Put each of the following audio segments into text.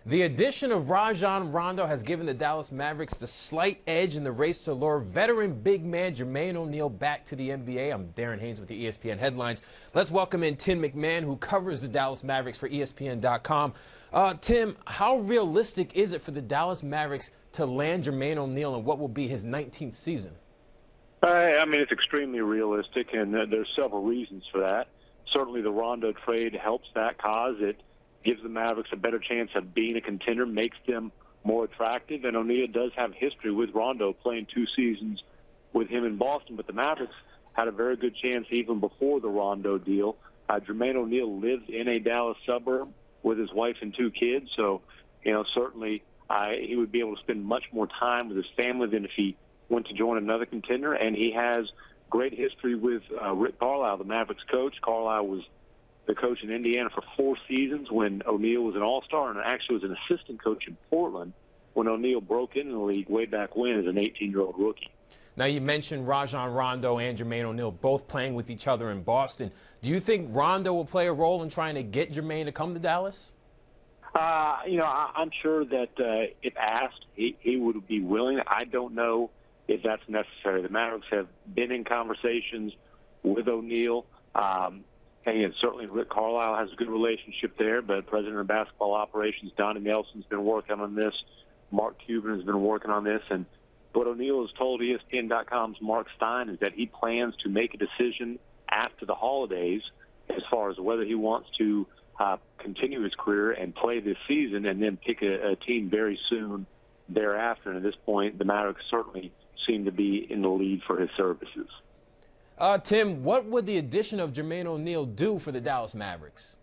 The addition of Rajon Rondo has given the Dallas Mavericks the slight edge in the race to lure veteran big man Jermaine O'Neal back to the NBA. I'm Darren Haynes with the ESPN headlines. Let's welcome in Tim MacMahon, who covers the Dallas Mavericks for ESPN.com. Tim, how realistic is it for the Dallas Mavericks to land Jermaine O'Neal in what will be his 19th season? I mean, it's extremely realistic, and there's several reasons for that. Certainly the Rondo trade helps that cause. It gives the Mavericks a better chance of being a contender, makes them more attractive, and O'Neal does have history with Rondo, playing 2 seasons with him in Boston, but the Mavericks had a very good chance even before the Rondo deal. Jermaine O'Neal lives in a Dallas suburb with his wife and 2 kids, so, certainly he would be able to spend much more time with his family than if he went to join another contender, and he has great history with Rick Carlisle, the Mavericks coach. Carlisle was the coach in Indiana for 4 seasons when O'Neal was an all-star, and actually was an assistant coach in Portland when O'Neal broke into the league way back when as an 18-year-old rookie. Now, you mentioned Rajon Rondo and Jermaine O'Neal both playing with each other in Boston. Do you think Rondo will play a role in trying to get Jermaine to come to Dallas? I'm sure that if asked, he would be willing. I don't know if that's necessary. The Mavericks have been in conversations with O'Neal. And certainly Rick Carlisle has a good relationship there, but President of Basketball Operations, Donnie Nelson's been working on this. Mark Cuban has been working on this. And what O'Neal has told ESPN.com's Mark Stein is that he plans to make a decision after the holidays as far as whether he wants to continue his career and play this season and then pick a team very soon thereafter. And at this point, the Mavericks certainly seem to be in the lead for his services. Tim, what would the addition of Jermaine O'Neal do for the Dallas Mavericks?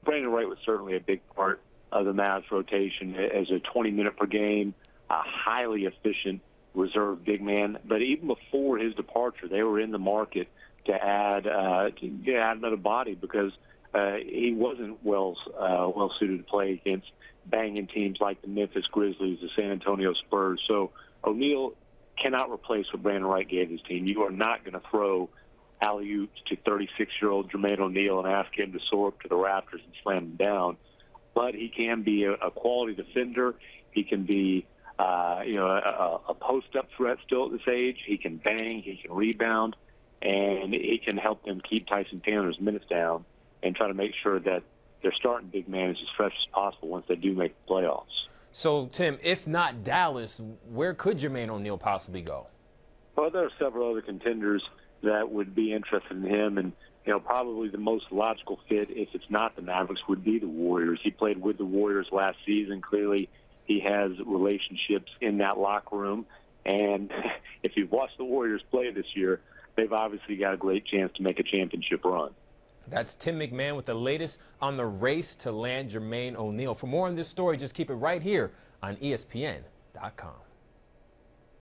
Brandon Wright was certainly a big part of the Mavs rotation as a 20-minute per game, a highly efficient reserve big man. But even before his departure, they were in the market to add another body because he wasn't well suited to play against banging teams like the Memphis Grizzlies, the San Antonio Spurs. So O'Neal cannot replace what Brandon Wright gave his team. You are not going to throw alley-oops to 36-year-old Jermaine O'Neal and ask him to soar up to the rafters and slam them down. But he can be a quality defender. He can be, a post-up threat still at this age. He can bang. He can rebound. And he can help them keep Tyson Chandler's minutes down and try to make sure that their starting big man is as fresh as possible once they do make the playoffs. So, Tim, if not Dallas, where could Jermaine O'Neal possibly go? Well, there are several other contenders that would be interested in him, and probably the most logical fit, if it's not the Mavericks, would be the Warriors. He played with the Warriors last season. Clearly, he has relationships in that locker room, and if you've watched the Warriors play this year, they've obviously got a great chance to make a championship run. That's Tim MacMahon with the latest on the race to land Jermaine O'Neal. For more on this story, just keep it right here on ESPN.com.